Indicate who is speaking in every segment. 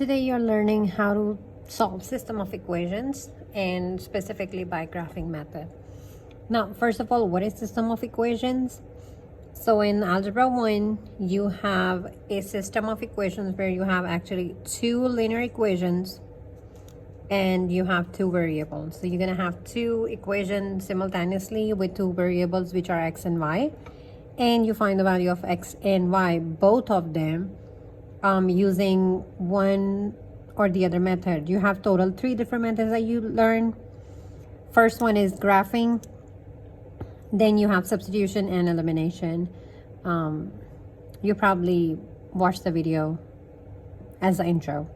Speaker 1: today you're learning how to solve system of equations, and specifically by graphing method. Now, first of all, what is system of equations? So in Algebra 1, you have a system of equations where you have actually two linear equations and you have two variables. So you're going to have two equations simultaneously with two variables, which are x and y, and you find the value of x and y, both of them, using one or the other method. You have total three different methods that you learn. First one is graphing, then you have substitution and elimination. You probably watched the video as the intro.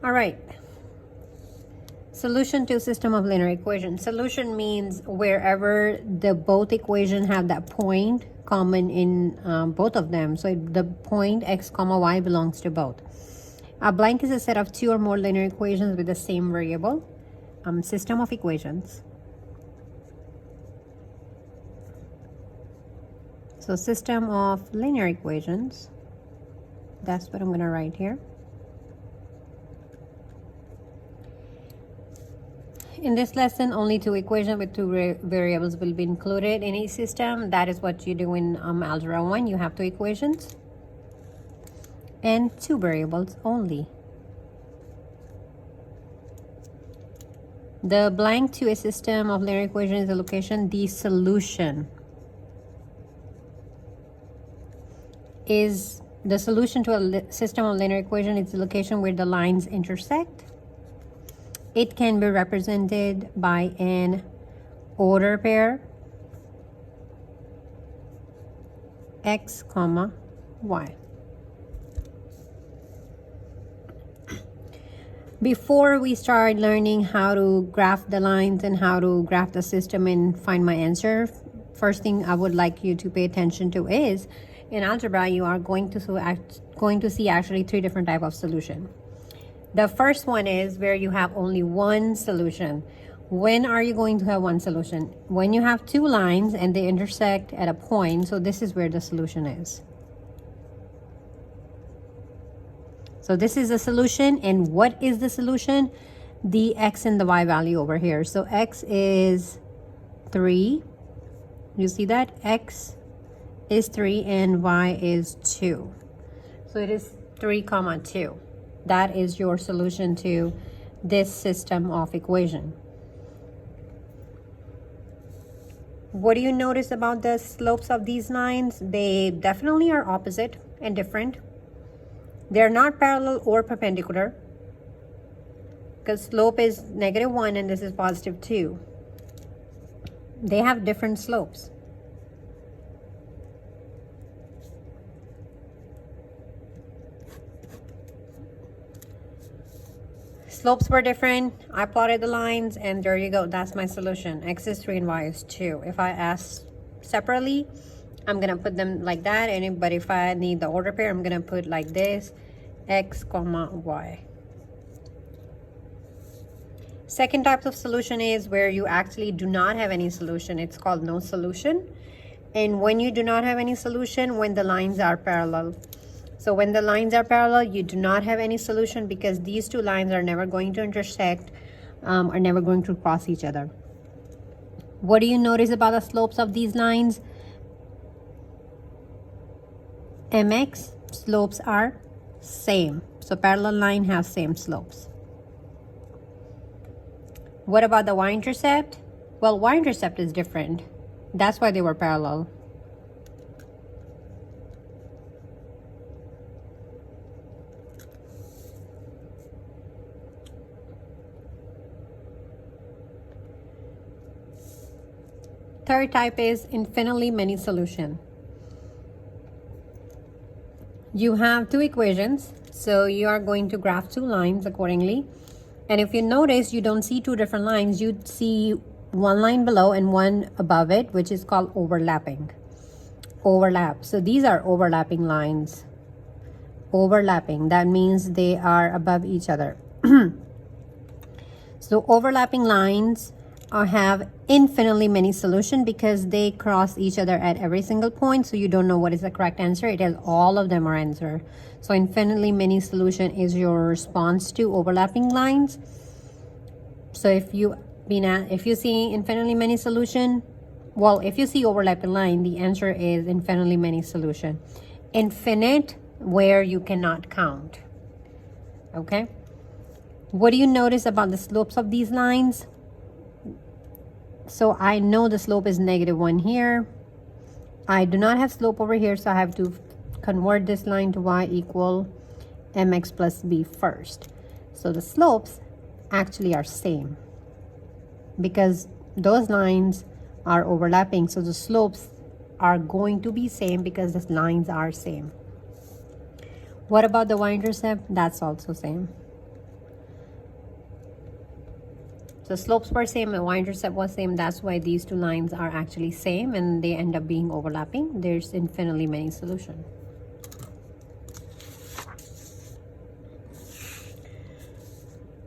Speaker 1: All right. Solution to system of linear equations. Solution means wherever the both equations have that point common in both of them. So the point x comma y belongs to both. A blank is a set of two or more linear equations with the same variable. System of equations. So system of linear equations. That's what I'm going to write here. In this lesson, only two equations with two variables will be included in each system. That is what you do in Algebra 1. You have two equations and two variables only. The blank to a system of linear equations is the location. The solution is the solution to a system of linear equation. It's the location where the lines intersect. It can be represented by an order pair x comma y. Before we start learning how to graph the lines and how to graph the system and find my answer, first thing I would like you to pay attention to is in algebra you are going to see actually three different types of solution. The first one is where you have only one solution. When are you going to have one solution? When you have two lines and they intersect at a point. So this is where the solution is. So this is the solution. And what is the solution? The x and the y value over here. So x is 3. You see that? X is 3 and y is 2. So it is 3 comma 2. That is your solution to this system of equation. What do you notice about the slopes of these lines? They definitely are opposite and different. They're not parallel or perpendicular, because slope is -1 and this is +2. They have different slopes. Slopes were different. I plotted the lines and there you go. That's my solution. X is 3 and y is 2. If I ask separately, I'm going to put them like that. But if I need the order pair, I'm going to put like this, x comma y. Second type of solution is where you actually do not have any solution. It's called no solution. And when you do not have any solution, when the lines are parallel. So when the lines are parallel, you do not have any solution because these two lines are never going to intersect, are never going to cross each other. What do you notice about the slopes of these lines? MX slopes are same. So parallel line have same slopes. What about the y-intercept? Well, y-intercept is different. That's why they were parallel. Third type is infinitely many solution. You have two equations, so you are going to graph two lines accordingly. And if you notice, you don't see two different lines. You see one line below and one above it, which is called overlapping. Overlap. So these are overlapping lines. Overlapping. That means they are above each other. So overlapping lines have infinitely many solutions because they cross each other at every single point, so you don't know what is the correct answer. It has all of them are answer. So infinitely many solution is your response to overlapping lines. So if you see infinitely many solution, well, if you see overlapping line, the answer is infinitely many solution. Infinite where you cannot count. Okay, what do you notice about the slopes of these lines? So I know the slope is -1 here. I do not have slope over here, so I have to convert this line to y equal mx plus b first. So the slopes actually are same because those lines are overlapping, so the slopes are going to be same because the lines are same. What about the y-intercept? That's also same. So slopes were same and y-intercept was same. That's why these two lines are actually same and they end up being overlapping. There's infinitely many solutions.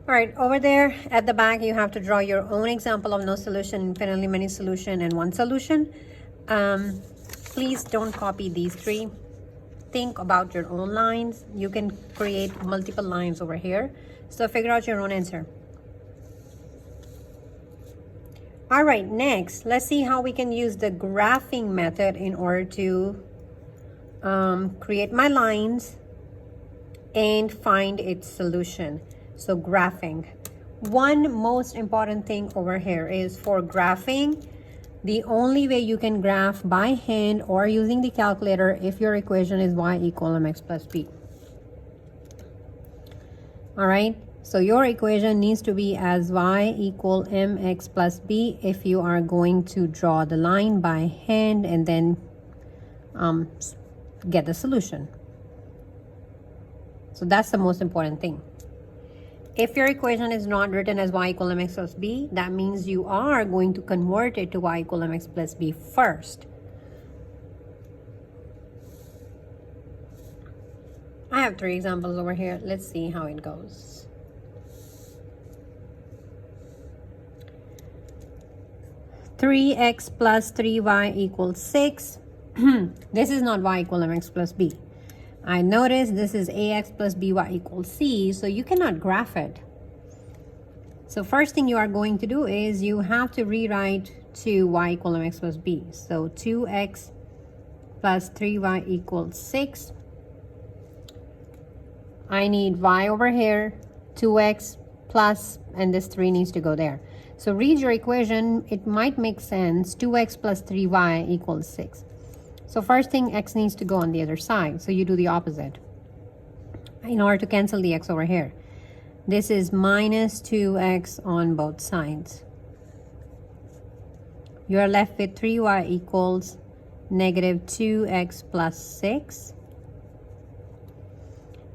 Speaker 1: All right, over there at the back, you have to draw your own example of no solution, infinitely many solution, and one solution. Please don't copy these three. Think about your own lines. You can create multiple lines over here. So figure out your own answer. All right, next, let's see how we can use the graphing method in order to create my lines and find its solution. So graphing. One most important thing over here is for graphing, the only way you can graph by hand or using the calculator if your equation is y equal mx plus b. All right, so your equation needs to be as y equal mx plus b if you are going to draw the line by hand and then get the solution. So that's the most important thing. If your equation is not written as y equal mx plus b, that means you are going to convert it to y equal mx plus b first. I have 3 examples over here. Let's see how it goes. (3x plus 3y equals 6). This is not y equal mx plus b. I notice this is ax plus by equals c, so you cannot graph it. So first thing you are going to do is you have to rewrite to y equal mx plus b. So 2x plus 3y equals 6. I need y over here, 2x plus, and this 3 needs to go there. So read your equation, it might make sense. 2x plus 3y equals 6. So first thing, x needs to go on the other side. So you do the opposite in order to cancel the x over here. This is minus 2x on both sides. You are left with 3y equals negative 2x plus 6.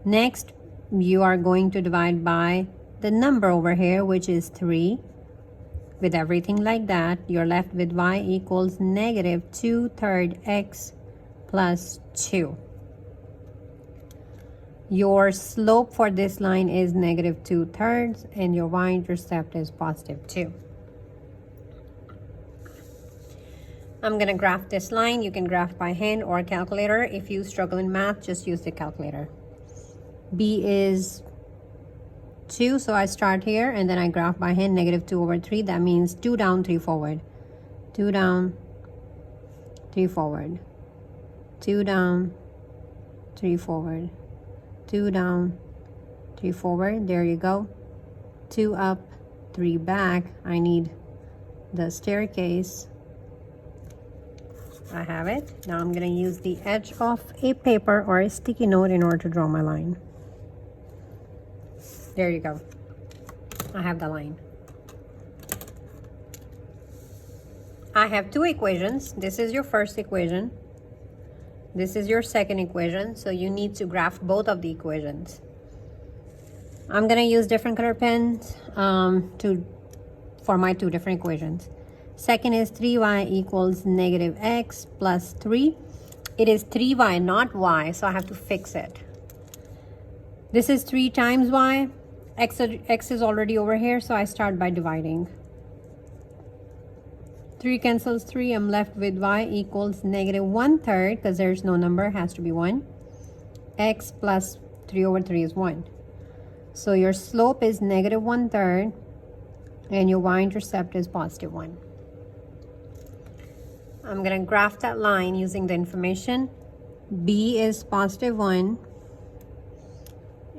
Speaker 1: Next, you are going to divide by the number over here, which is 3. With everything like that, you're left with y equals negative 2/3 x plus 2. Your slope for this line is negative 2/3 and your y-intercept is positive 2. I'm going to graph this line. You can graph by hand or calculator. If you struggle in math, just use the calculator. B is 2, so I start here and then I graph by hand negative 2/3. That means 2 down, 3 forward. 2 down, 3 forward. 2 down, 3 forward. 2 down, 3 forward. There you go. 2 up, 3 back. I need the staircase. I have it. Now I'm going to use the edge of a paper or a sticky note in order to draw my line. There you go. I have the line. I have 2 equations. This is your first equation. This is your second equation. So you need to graph both of the equations. I'm going to use different color pens for my 2 different equations. Second is 3y equals negative x plus 3. It is 3y, not y, so I have to fix it. This is 3 times y. X is already over here, so I start by dividing. 3 cancels 3. I'm left with y equals negative 1/3, because there's no number, it has to be 1. X plus 3 over 3 is 1. So your slope is negative 1/3, and your y-intercept is positive 1. I'm going to graph that line using the information. B is positive 1,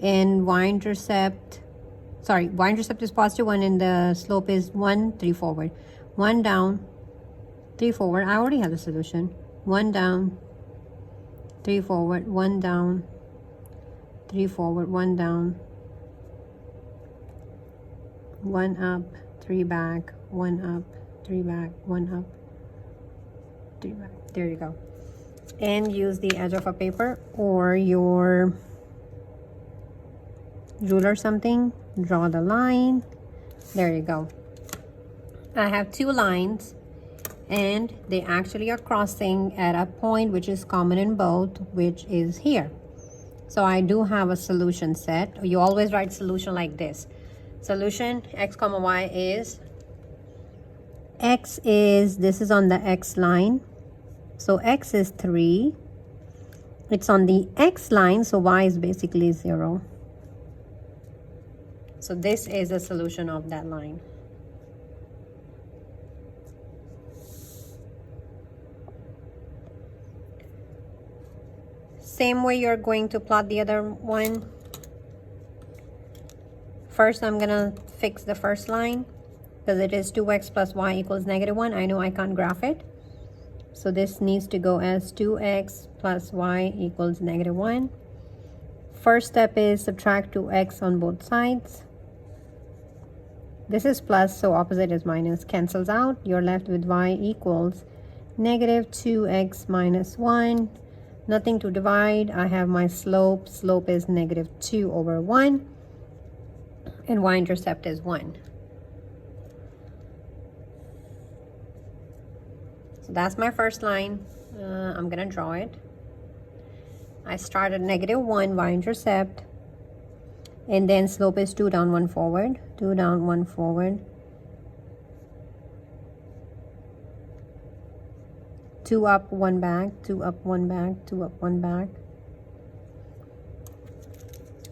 Speaker 1: and y-intercept is positive 1, and the slope is 1, 3 forward. 1 down, 3 forward. I already have the solution. 1 down, 3 forward, 1 down, 3 forward, 1 down, 1 up, 3 back, 1 up, 3 back, 1 up, 3 back. There you go. And use the edge of a paper or your ruler or something. Draw the line. There you go. I have 2 lines, and they actually are crossing at a point which is common in both, which is here. So I do have a solution set. You always write solution like this. Solution x comma y is, this is on the x line. So x is 3. It's on the x line, so y is basically 0. So this is a solution of that line. Same way you're going to plot the other one. First, I'm gonna fix the first line because it is 2x plus y equals negative 1. I know I can't graph it. So this needs to go as 2x plus y equals negative 1. First step is subtract 2x on both sides. This is plus, so opposite is minus. Cancels out. You're left with y equals negative 2x minus 1. Nothing to divide. I have my slope. Slope is negative 2 over 1. And y-intercept is 1. So that's my first line. I'm going to draw it. I start at negative 1 y-intercept. And then slope is 2 down, 1 forward. 2 down, 1 forward. 2 up, 1 back. 2 up, 1 back. 2 up, 1 back.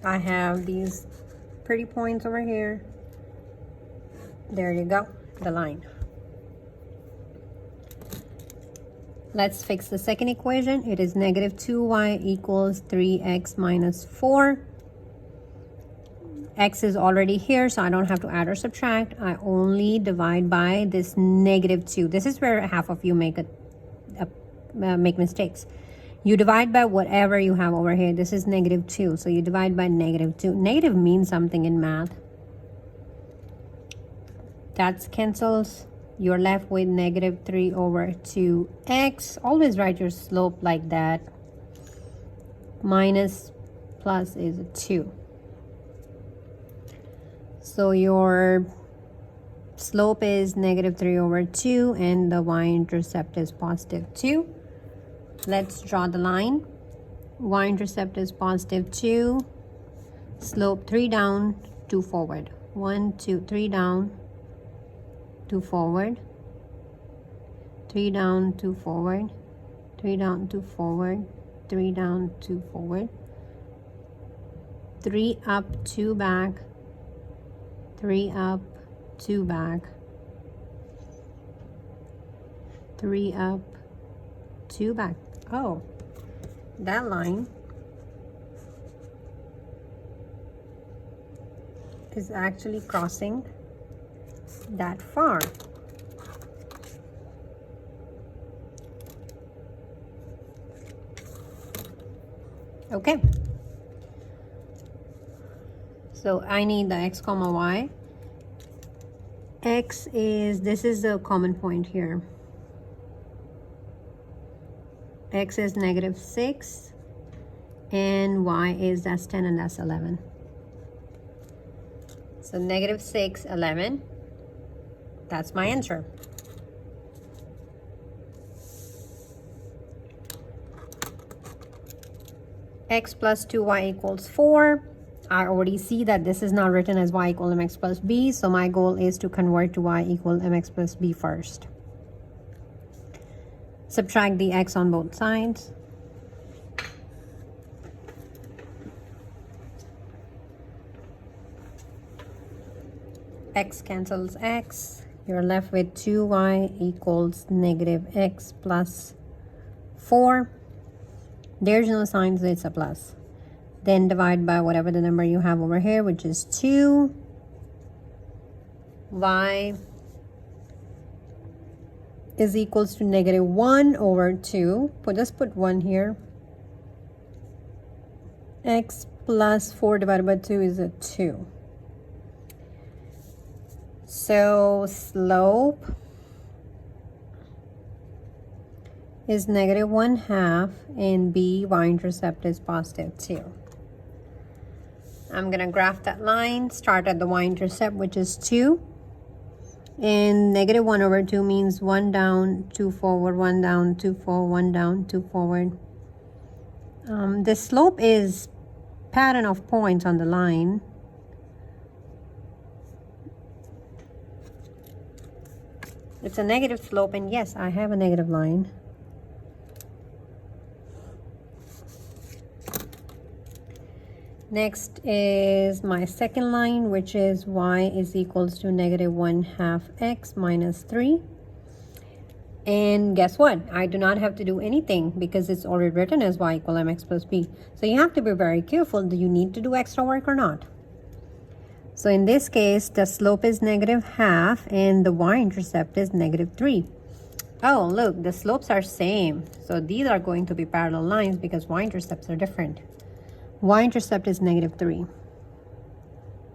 Speaker 1: I have these pretty points over here. There you go, the line. Let's fix the second equation. It is negative 2y equals 3x minus 4. X is already here, so I don't have to add or subtract. I only divide by this negative 2. This is where half of you make mistakes. You divide by whatever you have over here. This is negative 2, so you divide by negative 2. Negative means something in math. That cancels. You're left with negative 3 over 2x. Always write your slope like that. Minus plus is a 2. So your slope is negative 3 over 2, and the y-intercept is positive 2. Let's draw the line. Y-intercept is positive 2. Slope 3 down, 2 forward. 1, 2, 3 down, 2 forward. 3 down, 2 forward. 3 down, 2 forward. 3 down, 2 forward. 3 up, 2 back. 3 up, 2 back. 3 up, 2 back. Oh, that line is actually crossing that far. Okay. So I need the x comma y. X is, this is the common point here. X is negative 6, and y is, that's 10 and that's 11. So negative 6, 11. That's my answer. X plus 2y equals 4. I already see that this is now written as y equal mx plus b, so my goal is to convert to y equal mx plus b first. Subtract the x on both sides. X cancels x. You're left with 2y equals negative x plus 4. There's no sign, so it's a plus. Then divide by whatever the number you have over here, which is 2. Y is equals to negative 1 over 2. Just put 1 here. X plus 4 divided by 2 is a 2. So slope is negative 1/2 and B, y-intercept is positive 2. I'm gonna graph that line, start at the y-intercept, which is 2. And negative 1 over 2 means 1 down, 2 forward, 1 down, 2 forward, 1 down, 2 forward. The slope is pattern of points on the line. It's a negative slope, and yes, I have a negative line. Next is my second line, which is y is equals to negative 1/2 x minus 3. And guess what? I do not have to do anything because it's already written as y equal mx plus b. So you have to be very careful. Do you need to do extra work or not? So in this case, the slope is negative 1/2 and the y-intercept is negative 3. Oh, look, the slopes are same. So these are going to be parallel lines because y-intercepts are different. Y-intercept is negative 3.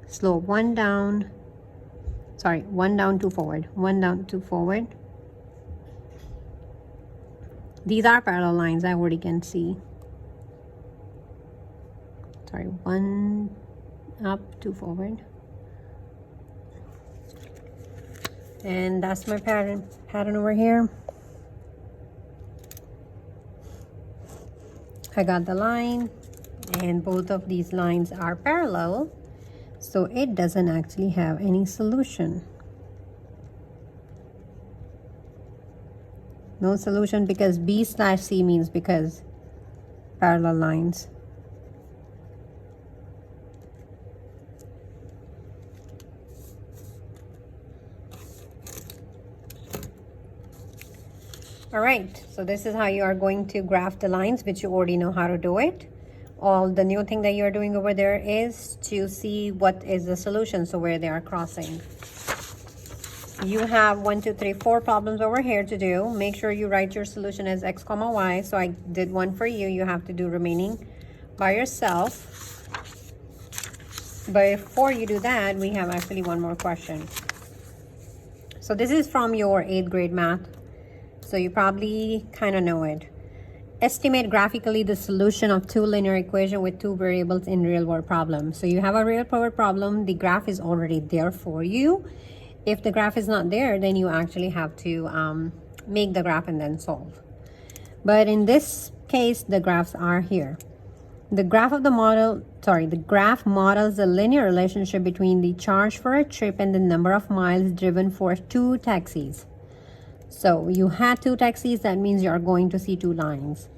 Speaker 1: Slope 1 down, 2 forward, 1 down, 2 forward. These are parallel lines, I already can see. 1 up, 2 forward. And that's my pattern over here. I got the line, and both of these lines are parallel, so it doesn't actually have any solution. No solution because B/C means because parallel lines. All right, so this is how you are going to graph the lines, which you already know how to do it. All the new thing that you're doing over there is to see what is the solution, so where they are crossing. You have 1, 2, 3, 4 problems over here to do. Make sure you write your solution as x comma y. So I did one for you. You have to do remaining by yourself. But before you do that, we have actually one more question. So this is from your 8th grade math. So you probably kind of know it. Estimate graphically the solution of 2 linear equations with 2 variables in real world problem. So you have a real world problem. The graph is already there for you. If the graph is not there, then you actually have to make the graph and then solve. But in this case, the graphs are here. The graph models the linear relationship between the charge for a trip and the number of miles driven for 2 taxis. So you had 2 taxis, that means you are going to see 2 lines.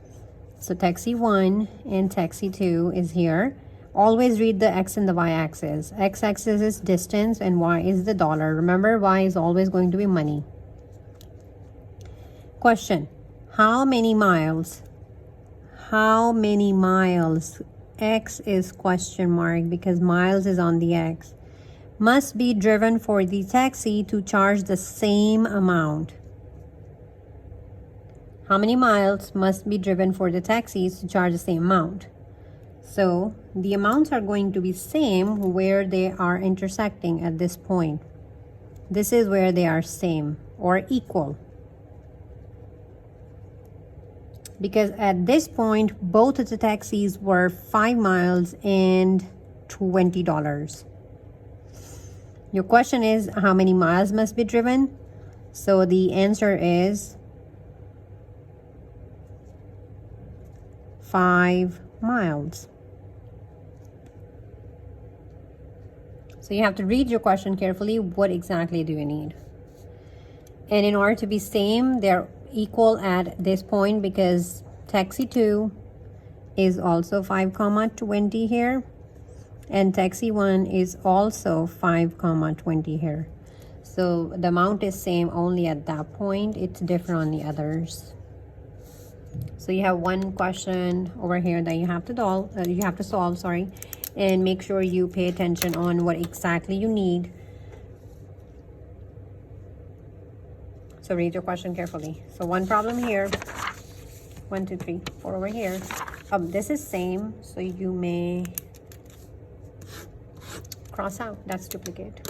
Speaker 1: So taxi 1 and taxi 2 is here. Always read the x and the y-axis. X-axis is distance and y is the dollar. Remember, y is always going to be money. Question: how many miles? How many miles? X is question mark because miles is on the x. Must be driven for the taxi to charge the same amount. How many miles must be driven for the taxis to charge the same amount? So the amounts are going to be same where they are intersecting at this point. This is where they are same or equal. Because at this point, both of the taxis were 5 miles and $20. Your question is, how many miles must be driven? So the answer is 5 miles. So you have to read your question carefully. What exactly do you need? And in order to be same, they're equal at this point because taxi 2 is also 5 comma 20 here, and taxi 1 is also 5 comma 20 here. So the amount is same only at that point. It's different on the others. So you have one question over here that you have to solve, sorry, and make sure you pay attention on what exactly you need. So read your question carefully. So one problem here, 1 2 3 4 over here. This is same, so you may cross out, that's duplicate.